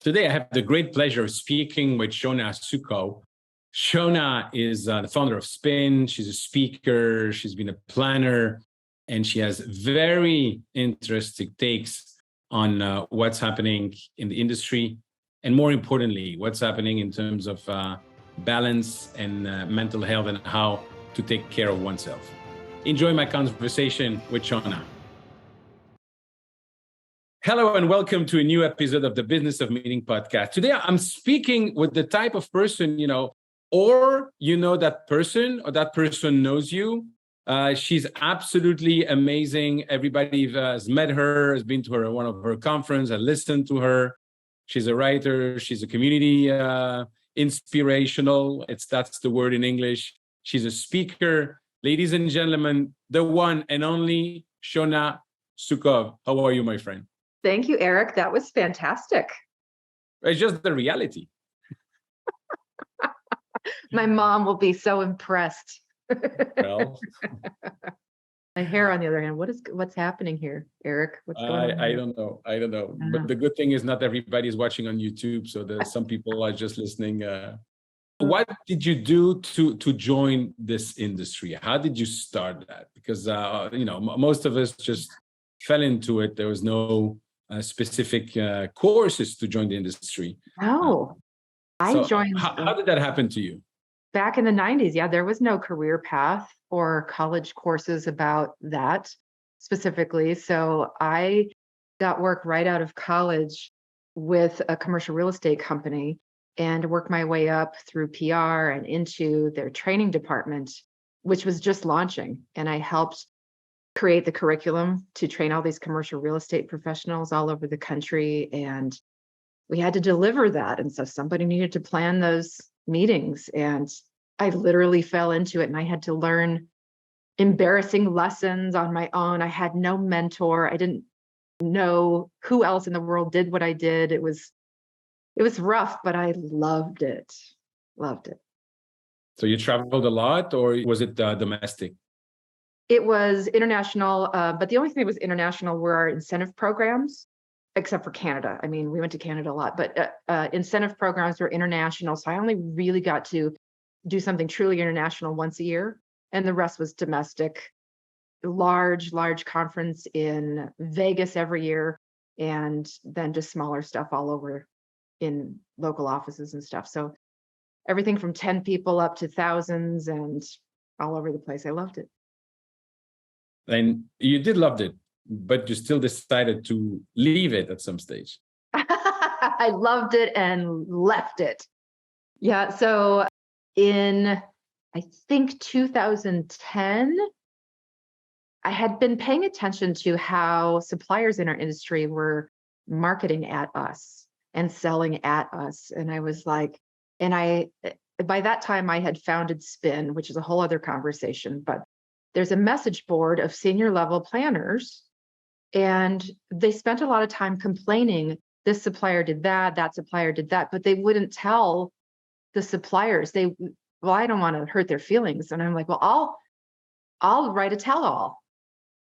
Today, I have the great pleasure of speaking with Shawna Suckow. Shawna is the founder of Spin. She's a speaker. She's been a planner, and she has very interesting takes on what's happening in the industry, and more importantly, what's happening in terms of balance and mental health and how to take care of oneself. Enjoy my conversation with Shawna. Hello and welcome to a new episode of the Business of Meaning podcast. Today, I'm speaking with the type of person, or that person or that person knows you. She's absolutely amazing. Everybody has met her, has been to one of her conferences, has listened to her. She's a writer. She's a community inspirational. That's the word in English. She's a speaker. Ladies and gentlemen, the one and only Shawna Suckow. How are you, my friend? Thank you, Eric. That was fantastic. It's just the reality. My mom will be so impressed. Well, my hair, on the other hand, what's happening here, Eric? What's going on? I don't know. But the good thing is not everybody is watching on YouTube, so some people are just listening. What did you do to join this industry? How did you start that? Because most of us just fell into it. There was no specific courses to join the industry. Oh, I joined. How did that happen to you? Back in the 90s, yeah, there was no career path or college courses about that specifically. So I got work right out of college with a commercial real estate company and worked my way up through PR and into their training department, which was just launching. And I helped create the curriculum to train all these commercial real estate professionals all over the country. And we had to deliver that. And so somebody needed to plan those meetings. And I literally fell into it and I had to learn embarrassing lessons on my own. I had no mentor. I didn't know who else in the world did what I did. It was rough, but I loved it. Loved it. So you traveled a lot, or was it domestic? It was international, but the only thing that was international were our incentive programs, except for Canada. I mean, we went to Canada a lot, but incentive programs were international. So I only really got to do something truly international once a year, and the rest was domestic. Large conference in Vegas every year, and then just smaller stuff all over in local offices and stuff. So everything from 10 people up to thousands and all over the place. I loved it. And you did love it, but you still decided to leave it at some stage. I loved it and left it. Yeah. So in, I think 2010, I had been paying attention to how suppliers in our industry were marketing at us and selling at us. And I was like, by that time I had founded Spin, which is a whole other conversation, but there's a message board of senior level planners, and they spent a lot of time complaining, this supplier did that supplier did that, but they wouldn't tell the suppliers. I don't want to hurt their feelings. And I'm like, well, I'll write a tell-all.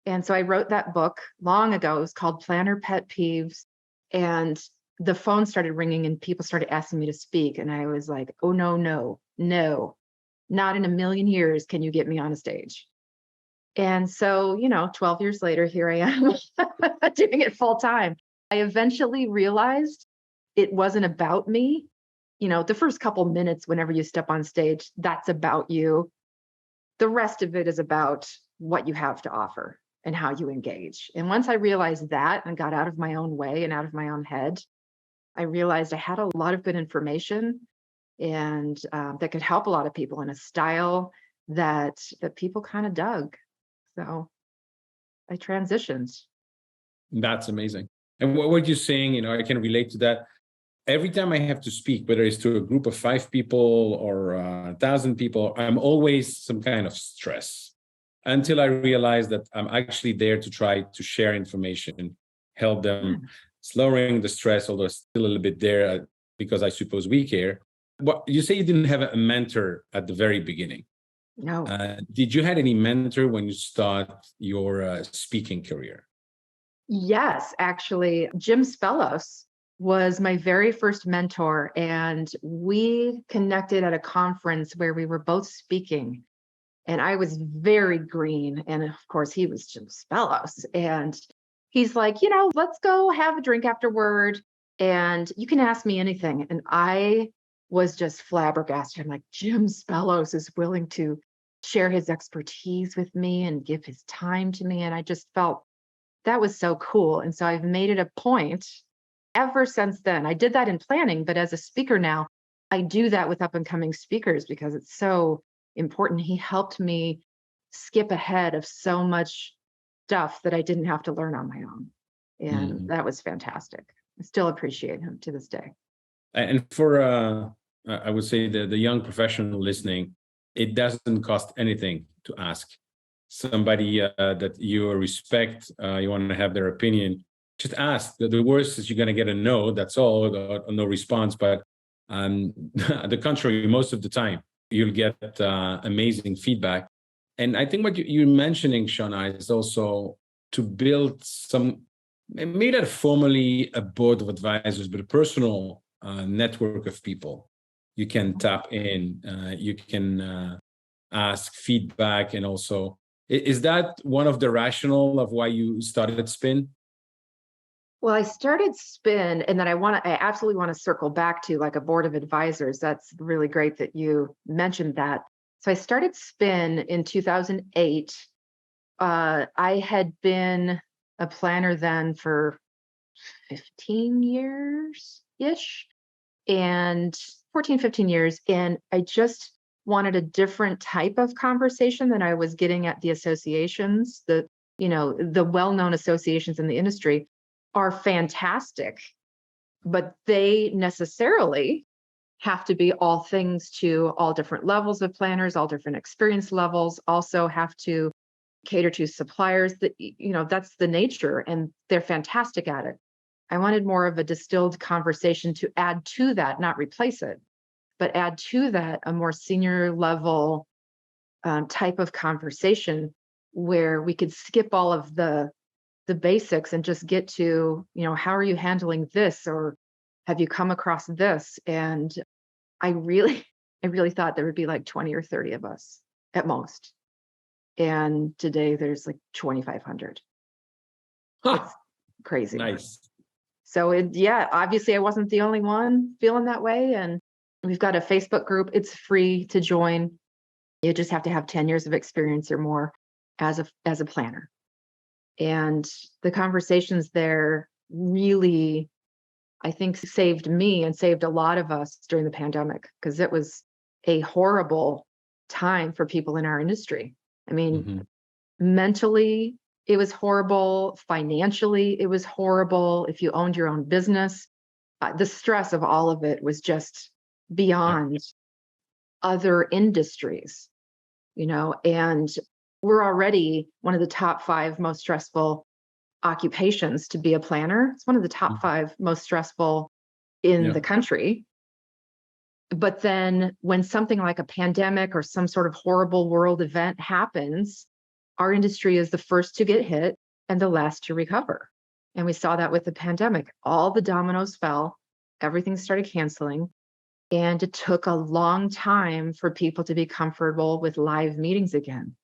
And so I wrote that book long ago. It was called Planner Pet Peeves. And the phone started ringing and people started asking me to speak. And I was like, oh, no, not in a million years can you get me on a stage. And so, 12 years later, here I am doing it full time. I eventually realized it wasn't about me. The first couple minutes, whenever you step on stage, that's about you. The rest of it is about what you have to offer and how you engage. And once I realized that and got out of my own way and out of my own head, I realized I had a lot of good information and that could help a lot of people in a style that people kind of dug. So I transitioned. That's amazing. And what were you saying? I can relate to that. Every time I have to speak, whether it's to a group of 5 people or 1,000 people, I'm always some kind of stress until I realize that I'm actually there to try to share information, help them, lowering the stress, although it's still a little bit there because I suppose we care. But you say you didn't have a mentor at the very beginning. No. Did you have any mentor when you start your speaking career? Yes, actually, Jim Spellos was my very first mentor, and we connected at a conference where we were both speaking. And I was very green. And of course, he was Jim Spellos. And he's like, let's go have a drink afterward. And you can ask me anything. And I was just flabbergasted. I'm like, Jim Spellos is willing to share his expertise with me and give his time to me. And I just felt that was so cool. And so I've made it a point ever since then. I did that in planning, but as a speaker now, I do that with up and coming speakers because it's so important. He helped me skip ahead of so much stuff that I didn't have to learn on my own. And that was fantastic. I still appreciate him to this day. And for, I would say the young professional listening, it doesn't cost anything to ask somebody that you respect, you want to have their opinion. Just ask. The worst is you're going to get a no. That's all, no response. But the contrary, most of the time, you'll get amazing feedback. And I think what you're mentioning, Shawna, is also to build some, maybe not formally a board of advisors, but a personal network of people. You can tap in, you can ask feedback. And also, is that one of the rationale of why you started Spin? Well, I started Spin, and then I absolutely want to circle back to like a board of advisors. That's really great that you mentioned that. So I started Spin in 2008. I had been a planner then for 15 years-ish, and 14, 15 years. And I just wanted a different type of conversation than I was getting at the associations. The well-known associations in the industry are fantastic, but they necessarily have to be all things to all different levels of planners, all different experience levels, also have to cater to suppliers. That that's the nature, and they're fantastic at it. I wanted more of a distilled conversation to add to that, not replace it, but add to that a more senior level type of conversation where we could skip all of the basics and just get to, how are you handling this, or have you come across this? And I really thought there would be like 20 or 30 of us at most. And today there's like 2,500. Huh. It's crazy. Nice. So obviously I wasn't the only one feeling that way. And we've got a Facebook group. It's free to join. You just have to have 10 years of experience or more as a planner. And the conversations there really, I think, saved me and saved a lot of us during the pandemic, because it was a horrible time for people in our industry. I mean, mentally, it was horrible. Financially, it was horrible. If you owned your own business, the stress of all of it was just beyond other industries, and we're already one of the top 5 most stressful occupations to be a planner. It's one of the top 5 most stressful in the country. But then when something like a pandemic or some sort of horrible world event happens, our industry is the first to get hit and the last to recover. And we saw that with the pandemic. All the dominoes fell, everything started canceling. And it took a long time for people to be comfortable with live meetings again.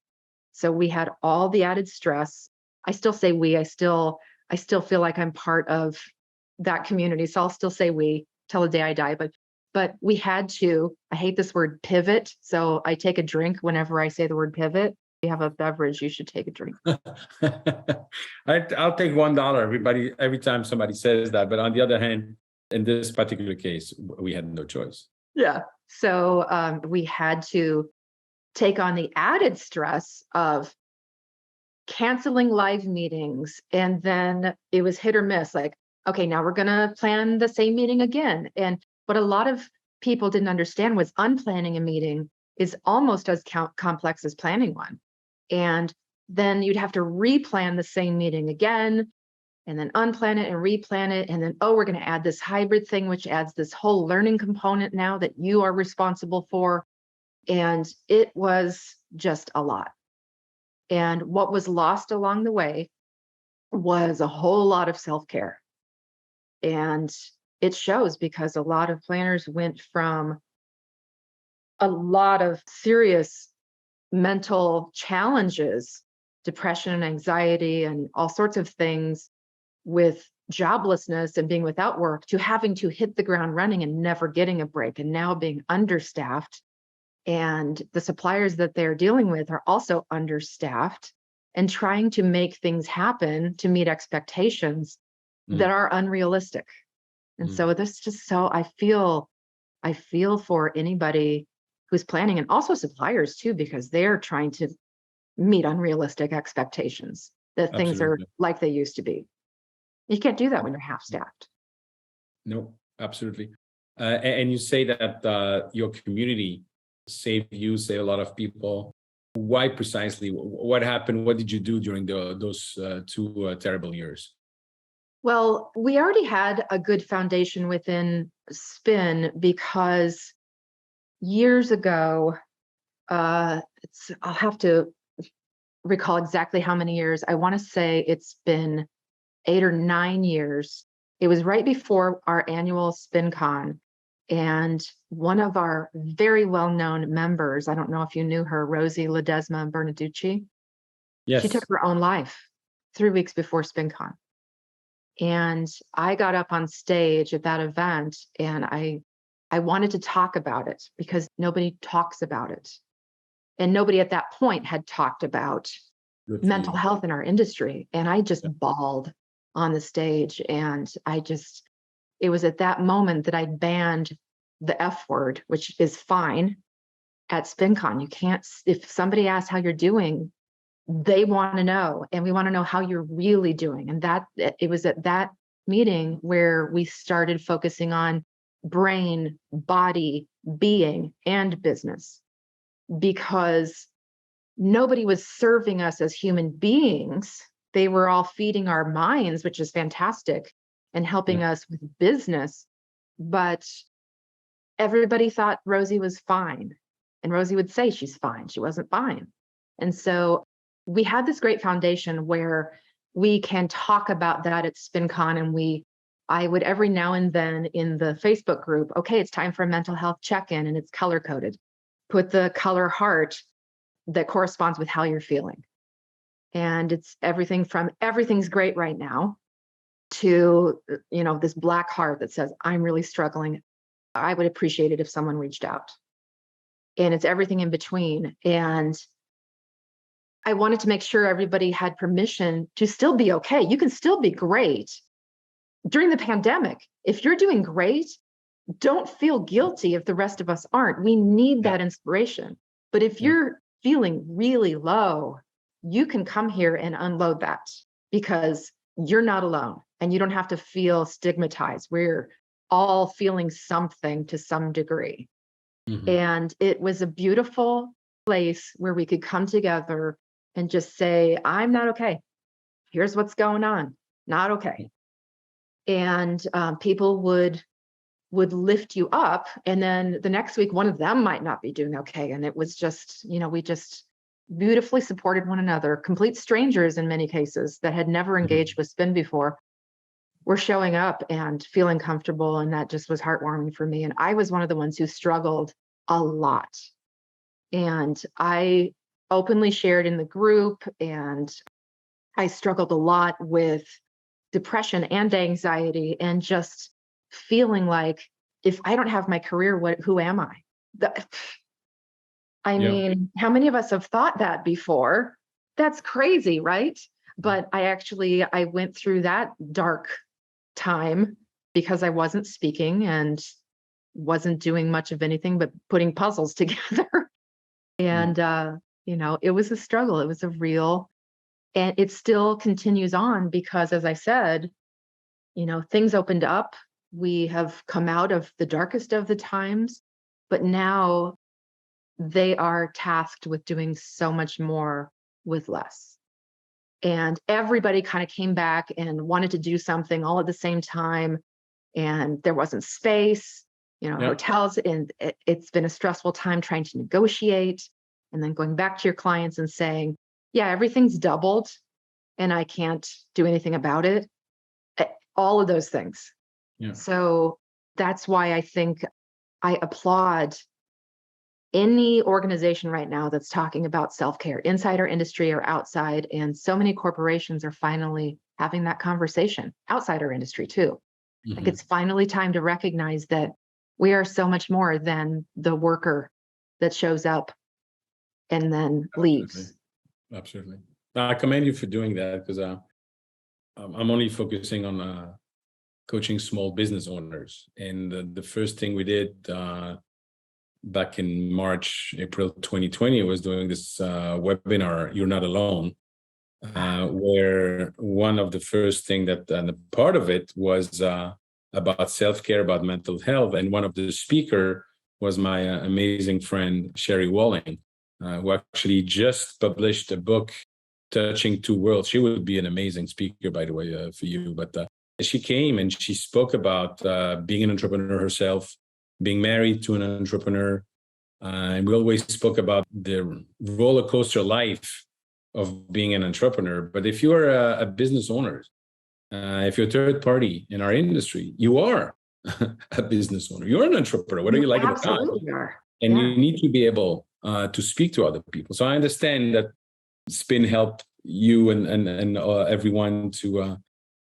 So we had all the added stress. I still say we, I still feel like I'm part of that community. So I'll still say we till the day I die, but we had to, I hate this word, pivot. So I take a drink whenever I say the word pivot. If you have a beverage, you should take a drink. I'll take $1 every time somebody says that. But on the other hand, in this particular case, we had no choice. Yeah. So we had to take on the added stress of canceling live meetings. And then it was hit or miss, like, okay, now we're going to plan the same meeting again. And what a lot of people didn't understand was unplanning a meeting is almost as complex as planning one. And then you'd have to replan the same meeting again, and then unplan it and replan it. And then, we're going to add this hybrid thing, which adds this whole learning component now that you are responsible for. And it was just a lot. And what was lost along the way was a whole lot of self-care. And it shows because a lot of planners went from a lot of serious mental challenges, depression and anxiety and all sorts of things with joblessness and being without work, to having to hit the ground running and never getting a break, and now being understaffed. And the suppliers that they're dealing with are also understaffed and trying to make things happen to meet expectations that are unrealistic. And so this just so I feel for anybody who's planning, and also suppliers too, because they're trying to meet unrealistic expectations that things are Absolutely. like they used to be. You can't do that when you're half staffed. No, absolutely. And you say that your community saved you, saved a lot of people. Why precisely? What happened? What did you do during those two terrible years? Well, we already had a good foundation within Spin because years ago, I'll have to recall exactly how many years. I want to say it's been 8 or 9 years. It was right before our annual SpinCon. And one of our very well-known members, I don't know if you knew her, Rosie Ledesma Bernaducci, she took Yes. her own life 3 weeks before SpinCon. And I got up on stage at that event and I wanted to talk about it because nobody talks about it. And nobody at that point had talked about Good for mental you. health in our industry. And I just Yeah. bawled on the stage. And it was at that moment that I banned the F word, which is fine at SpinCon. You can't, if somebody asks how you're doing, they want to know, and we want to know how you're really doing. And it was at that meeting where we started focusing on brain, body, being, and business, because nobody was serving us as human beings. They were all feeding our minds, which is fantastic, and helping Yeah. us with business. But everybody thought Rosie was fine. And Rosie would say she's fine. She wasn't fine. And so we had this great foundation where we can talk about that at SpinCon. And I would every now and then in the Facebook group, okay, it's time for a mental health check-in, and it's color coded. Put the color heart that corresponds with how you're feeling. And it's everything from everything's great right now to, this black heart that says, I'm really struggling. I would appreciate it if someone reached out. And it's everything in between. And I wanted to make sure everybody had permission to still be okay. You can still be great during the pandemic. If you're doing great, don't feel guilty if the rest of us aren't. We need that inspiration. But if Yeah. you're feeling really low, you can come here and unload that, because you're not alone and you don't have to feel stigmatized. We're all feeling something to some degree. Mhm. And it was a beautiful place where we could come together and just say, I'm not okay. Here's what's going on. Not okay. And people would lift you up. And then the next week, one of them might not be doing okay. And it was just, we just beautifully supported one another. Complete strangers in many cases that had never engaged with Spin before were showing up and feeling comfortable. And that just was heartwarming for me. And I was one of the ones who struggled a lot. And I openly shared in the group, and I struggled a lot with depression and anxiety, and just feeling like, if I don't have my career, who am I? I Yeah. mean, how many of us have thought that before? That's crazy, right? But I went through that dark time because I wasn't speaking and wasn't doing much of anything but putting puzzles together. Yeah. And, it was a struggle. It was a real, and it still continues on because, as I said, things opened up. We have come out of the darkest of the times, but now they are tasked with doing so much more with less. And everybody kind of came back and wanted to do something all at the same time. And there wasn't space, Yeah. hotels, and it's been a stressful time trying to negotiate. And then going back to your clients and saying, yeah, everything's doubled and I can't do anything about it. All of those things. Yeah. So that's why I think I applaud any organization right now that's talking about self-care, inside our industry or outside. And so many corporations are finally having that conversation outside our industry too. Like it's finally time to recognize that we are so much more than the worker that shows up and then leaves. Absolutely. I commend you for doing that, because I'm only focusing on coaching small business owners. And the first thing we did back in March, April 2020 was doing this webinar, You're Not Alone, where one of the first thing that, and the part of it was about self-care, about mental health. And one of the speaker was my amazing friend, Sherry Walling, who actually just published a book, Touching Two Worlds. She would be an amazing speaker, by the way, for you. But she came and she spoke about being an entrepreneur herself, being married to an entrepreneur. And we always spoke about the roller coaster life of being an entrepreneur. But if you're a business owner, if you're a third party in our industry, you are a business owner. You're an entrepreneur, whether you like it or not. Absolutely are. And you need to be able to speak to other people. So I understand that Spin helped you and everyone to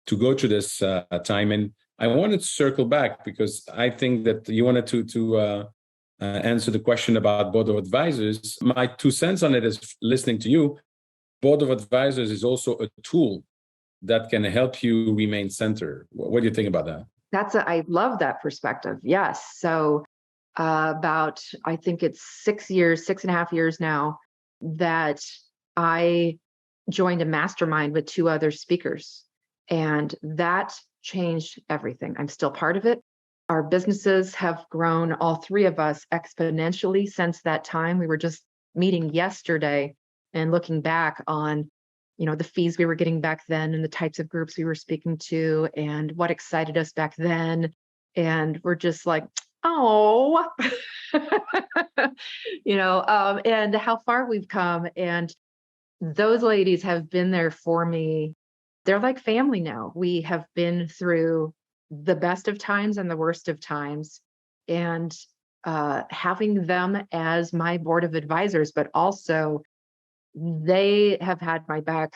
go through this time. And I wanted to circle back because I think that you wanted to answer the question about board of advisors. My 2 cents on it is, listening to you, board of advisors is also a tool that can help you remain centered. What do you think about that? I love that perspective. Yes. So about, I think it's 6.5 years now, that I joined a mastermind with 2 other speakers, and that changed everything. I'm still part of it. Our businesses have grown, all 3 of us, exponentially since that time. We were just meeting yesterday and looking back on, the fees we were getting back then and the types of groups we were speaking to and what excited us back then. And we're just like, oh, and how far we've come. And those ladies have been there for me. They're like family now. We have been through the best of times and the worst of times. And having them as my board of advisors, but also they have had my back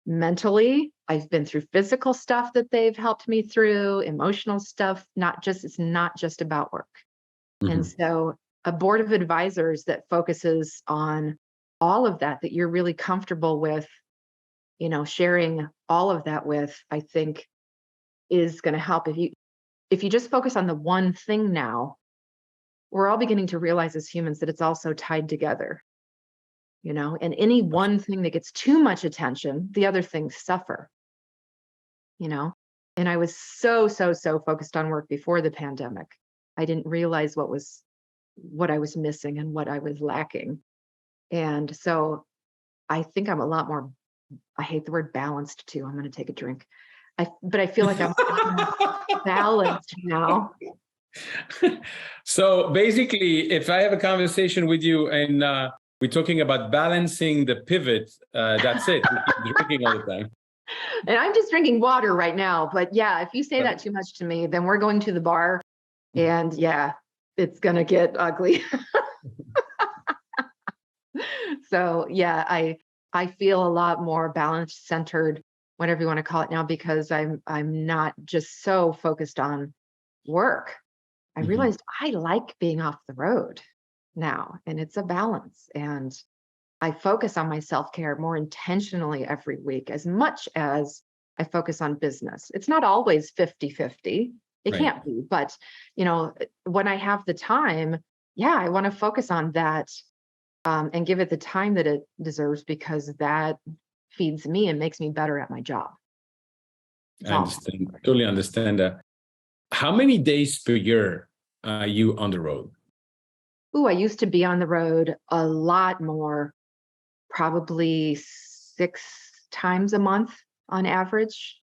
mentally. I've been through physical stuff that they've helped me through, emotional stuff. It's not just about work. And so a board of advisors that focuses on all of that you're really comfortable with, sharing all of that with, I think is going to help. If you just focus on the one thing now, we're all beginning to realize as humans that it's also tied together, and any one thing that gets too much attention, the other things suffer, and I was so focused on work before the pandemic. I didn't realize what I was missing and what I was lacking. And so I think I'm a lot more, I hate the word balanced too. I'm going to take a drink. But I feel like I'm balanced now. So basically, if I have a conversation with you and we're talking about balancing the pivot, that's it. You're drinking all the time. And I'm just drinking water right now. But yeah, if you say that too much to me, then we're going to the bar and it's going to get ugly. So yeah, I feel a lot more balanced, centered, whatever you want to call it now, because I'm not just so focused on work. I realized I like being off the road now, and it's a balance. And I focus on my self-care more intentionally every week, as much as I focus on business. It's not always 50-50. It can't be, but when I have the time, I want to focus on that. And give it the time that it deserves, because that feeds me and makes me better at my job. I understand. Totally understand that. How many days per year are you on the road? I used to be on the road a lot more, probably 6 times a month on average.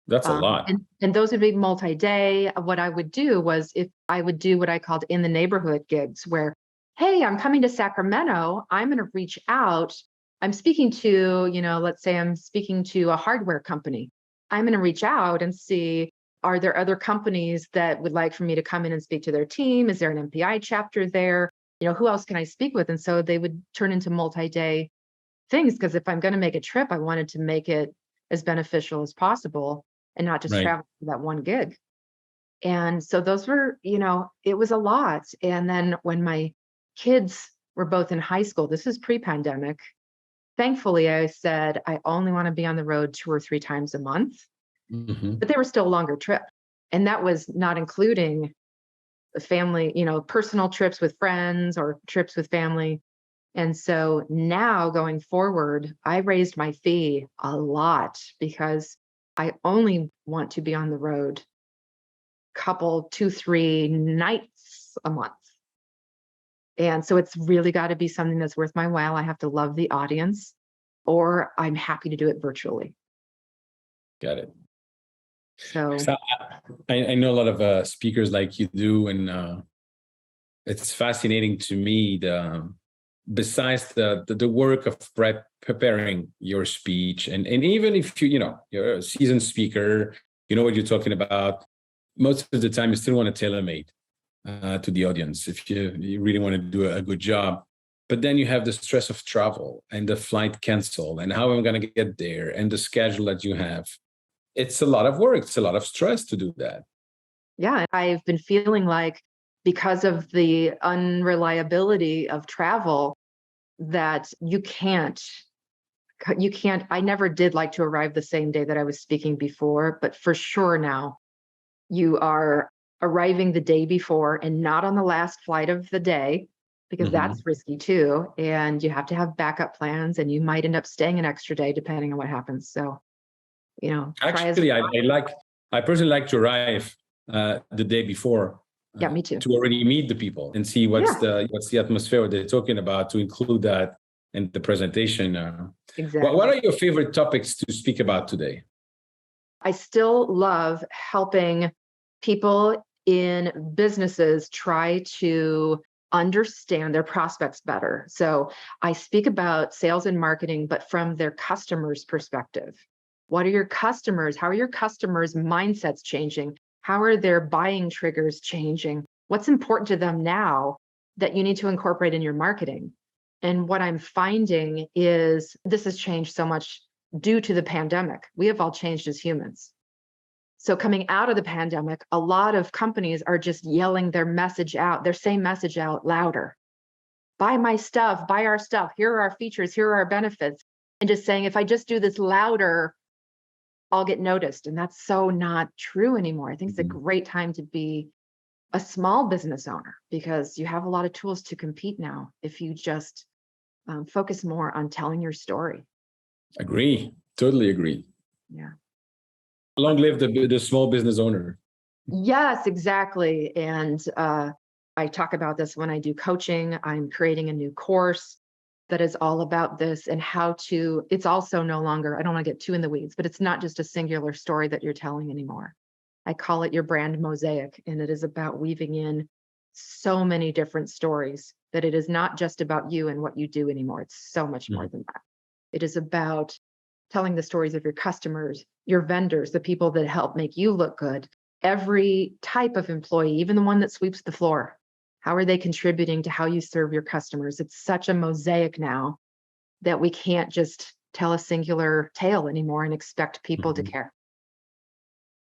That's a lot. And those would be multi-day. What I would do was, if I would do what I called in the neighborhood gigs, where, hey, I'm coming to Sacramento, I'm going to reach out. I'm speaking to, let's say I'm speaking to a hardware company. I'm going to reach out and see, Are there other companies that would like for me to come in and speak to their team? Is there an MPI chapter there? Who else can I speak with? And so they would turn into multi-day things, because if I'm going to make a trip, I wanted to make it as beneficial as possible and not just Right. travel for that one gig. And so those were, it was a lot. And then when my kids were both in high school, this is pre-pandemic, thankfully I said, I only want to be on the road 2 or 3 times a month, Hmm. but they were still longer trips. And that was not including the family, personal trips with friends or trips with family. And so now going forward, I raised my fee a lot because I only want to be on the road couple, 2, 3 nights a month. And so it's really got to be something that's worth my while. I have to love the audience, or I'm happy to do it virtually. Got it. So So I know a lot of speakers like you do, and it's fascinating to me. Besides the work of preparing your speech, and even if you're a seasoned speaker, you know what you're talking about. Most of the time, you still want to tailor-made to the audience if you really want to do a good job. But then you have the stress of travel and the flight canceled, and how I'm going to get there, and the schedule that you have. It's a lot of work. It's a lot of stress to do that. yeah, I've been feeling like, because of the unreliability of travel, that you can't, I never did like to arrive the same day that I was speaking before, but for sure now you are arriving the day before and not on the last flight of the day, because Mhm. that's risky too. And you have to have backup plans, and you might end up staying an extra day depending on what happens. So, try as, Actually, I personally like to arrive the day before yeah, me too. to already meet the people and see what's Yeah, the atmosphere they're talking about, to include that in the presentation. What exactly. are your favorite topics to speak about today? I still love helping people in businesses try to understand their prospects better. So I speak about sales and marketing, but from their customers' perspective. What are your customers? How are your customers' mindsets changing? How are their buying triggers changing? What's important to them now that you need to incorporate in your marketing? And what I'm finding is this has changed so much due to the pandemic. We have all changed as humans. So coming out of the pandemic, a lot of companies are just yelling their message out, their same message out louder. Buy my stuff, buy our stuff. Here are our features, here are our benefits. And just saying, if I just do this louder, I'll get noticed. And that's so not true anymore. I think it's a Mhm. great time to be a small business owner, because you have a lot of tools to compete now if you just focus more on telling your story. Agree. Totally agree. Yeah. Long live the small business owner. Yes, exactly. And I talk about this when I do coaching. I'm creating a new course that is all about this, and how to, it's also no longer, I don't want to get too in the weeds, but it's not just a singular story that you're telling anymore. I call it your brand mosaic, and it is about weaving in so many different stories, that it is not just about you and what you do anymore. It's so much more Mhm. than that. It is about telling the stories of your customers, your vendors, the people that help make you look good, every type of employee, even the one that sweeps the floor. How are they contributing to how you serve your customers? It's such a mosaic now that we can't just tell a singular tale anymore and expect people to Mhm. care.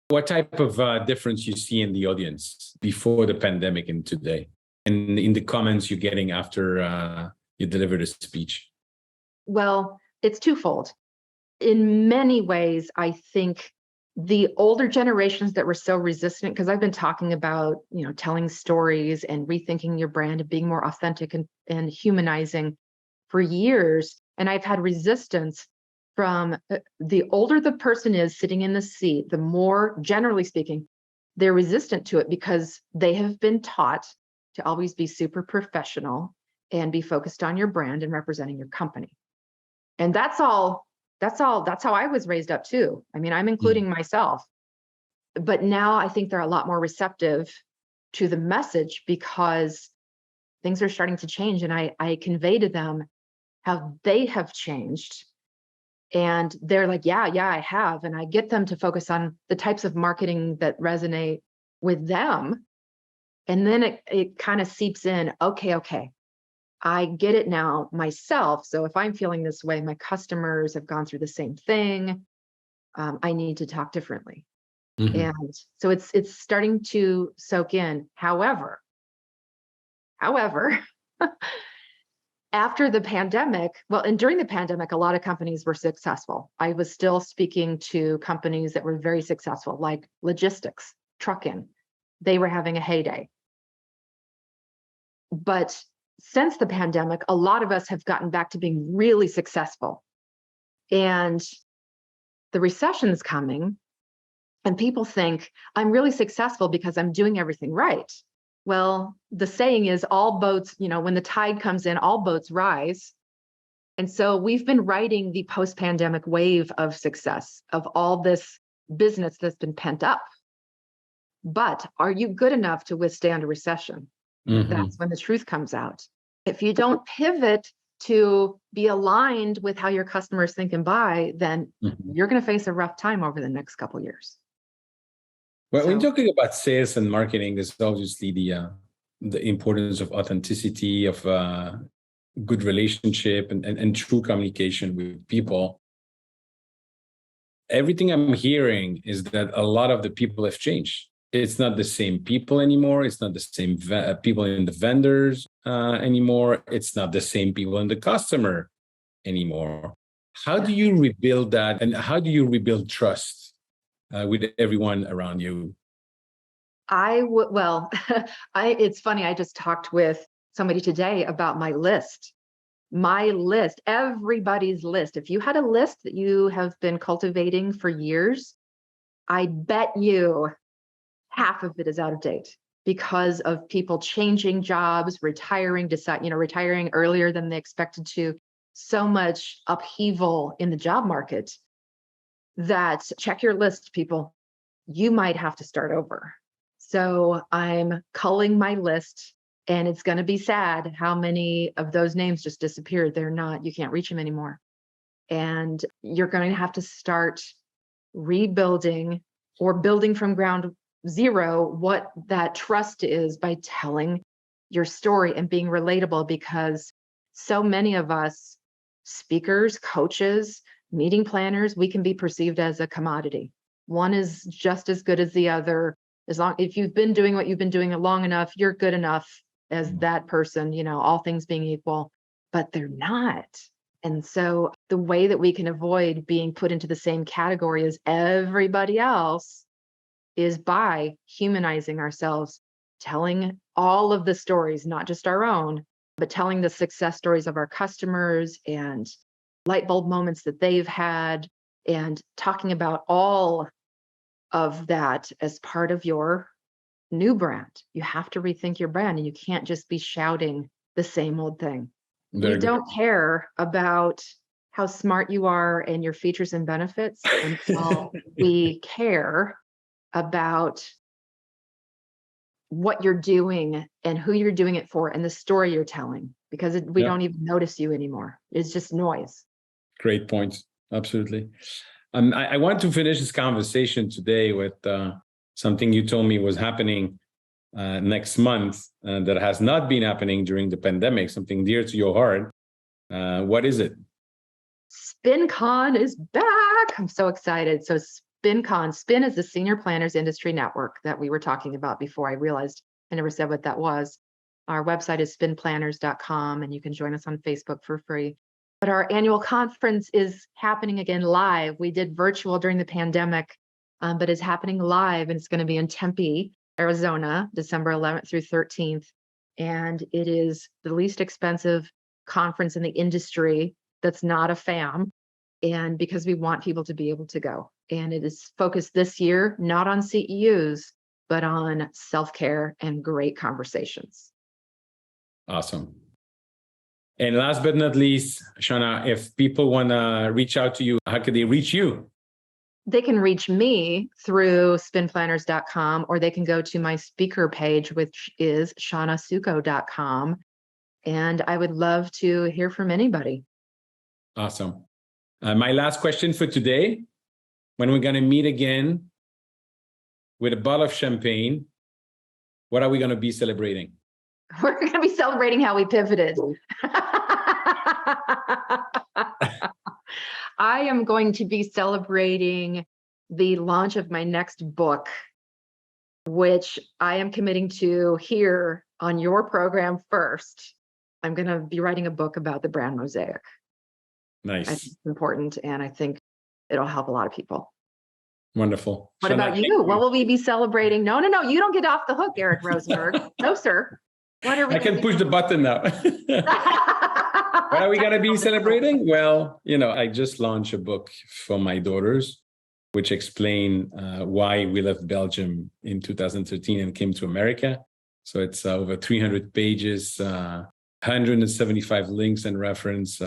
What type of difference you see in the audience before the pandemic and today, and in the comments you're getting after you delivered a speech? Well, it's twofold. In many ways, I think the older generations that were so resistant, because I've been talking about, telling stories and rethinking your brand and being more authentic and humanizing for years. And I've had resistance from the older the person is sitting in the seat, the more, generally speaking, they're resistant to it, because they have been taught to always be super professional and be focused on your brand and representing your company. And that's how I was raised up too. I mean, I'm Mm. including myself. But now I think they're a lot more receptive to the message, because things are starting to change. And I convey to them how they have changed And they're like, yeah, I have. And I get them to focus on the types of marketing that resonate with them. And then it kind of seeps in, okay, I get it now myself. So if I'm feeling this way, my customers have gone through the same thing. I need to talk differently. Mhm. And so it's starting to soak in. However, after the pandemic, well, and during the pandemic, a lot of companies were successful. I was still speaking to companies that were very successful, like logistics, trucking. They were having a heyday. But since the pandemic, a lot of us have gotten back to being really successful. And the recession's coming, and people think I'm really successful because I'm doing everything right. Well, the saying is all boats, when the tide comes in, all boats rise. And so we've been riding the post-pandemic wave of success, of all this business that's been pent up. But are you good enough to withstand a recession? That's when the truth comes out. If you don't pivot to be aligned with how your customers think and buy, then you're going to face a rough time over the next couple of years. Well, when talking about sales and marketing, there's obviously the importance of authenticity, of good relationship and true communication with people. Everything I'm hearing is that a lot of the people have changed. It's not the same people anymore. It's not the same people in the vendors anymore. It's not the same people in the customer anymore. How do you rebuild that? And how do you rebuild trust with everyone around you? It's funny. I just talked with somebody today about my list. My list, everybody's list. If you had a list that you have been cultivating for years, I bet you half of it is out of date because of people changing jobs, retiring earlier than they expected to. So much upheaval in the job market that check your list, people. You might have to start over. So I'm culling my list, and it's going to be sad how many of those names just disappeared. You can't reach them anymore. And you're going to have to start rebuilding or building from ground zero what that trust is by telling your story and being relatable, because so many of us speakers, coaches, meeting planners, we can be perceived as a commodity. One is just as good as the other. If you've been doing what you've been doing long enough, you're good enough as that person, all things being equal, but they're not. And so the way that we can avoid being put into the same category as everybody else is by humanizing ourselves, telling all of the stories, not just our own, but telling the success stories of our customers and light bulb moments that they've had, and talking about all of that as part of your new brand. You have to rethink your brand, and you can't just be shouting the same old thing. We don't care about how smart you are and your features and benefits until we care about what you're doing and who you're doing it for and the story you're telling, because we don't even notice you anymore. It's just noise. Great points. Absolutely. I want to finish this conversation today with something you told me was happening next month that has not been happening during the pandemic, something dear to your heart. What is it? SpinCon is back. I'm so excited. So SpinCon, Spin is the Senior Planners Industry Network that we were talking about before. I realized I never said what that was. Our website is spinplanners.com, and you can join us on Facebook for free. But our annual conference is happening again live. We did virtual during the pandemic, but it's happening live, and it's going to be in Tempe, Arizona, December 11th through 13th. And it is the least expensive conference in the industry that's not a FAM. And because we want people to be able to go. And it is focused this year, not on CEUs, but on self-care and great conversations. Awesome. And last but not least, Shawna, if people want to reach out to you, how could they reach you? They can reach me through spinplanners.com, or they can go to my speaker page, which is shawnasuckow.com. And I would love to hear from anybody. Awesome. My last question for today, when we're going to meet again with a bottle of champagne, what are we going to be celebrating? We're going to be celebrating how we pivoted. I am going to be celebrating the launch of my next book, which I am committing to here on your program first. I'm going to be writing a book about the brand Mosaic. Nice. I think it's important, and I think it'll help a lot of people. Wonderful. What about you? What will we be celebrating? No, you don't get off the hook, Eric Rosenberg. No, sir. What are we? I can push the button now. What are we going to be celebrating? Well, I just launched a book for my daughters, which explain why we left Belgium in 2013 and came to America. So it's over 300 pages, 175 links and reference.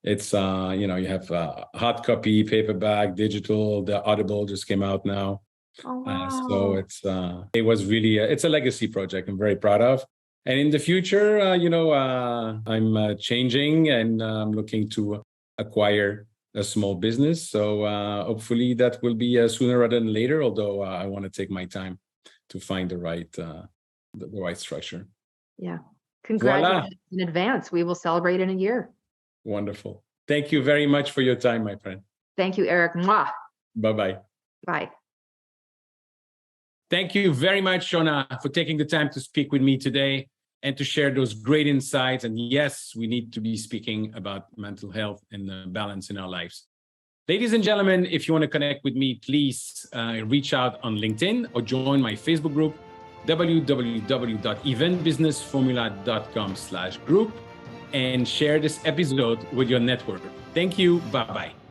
It's, you have hard copy, paperback, digital, the Audible just came out now. Oh, wow. So it was really, it's a legacy project I'm very proud of. And in the future, I'm changing and I'm looking to acquire a small business. So hopefully that will be sooner rather than later, although I want to take my time to find the right structure. Yeah. Congratulations in advance. We will celebrate in a year. Wonderful. Thank you very much for your time, my friend. Thank you, Eric. Mwah. Bye-bye. Bye. Thank you very much, Shawna, for taking the time to speak with me today and to share those great insights. And yes, we need to be speaking about mental health and balance in our lives. Ladies and gentlemen, if you want to connect with me, please reach out on LinkedIn or join my Facebook group, www.eventbusinessformula.com/group, and share this episode with your network. Thank you. Bye-bye.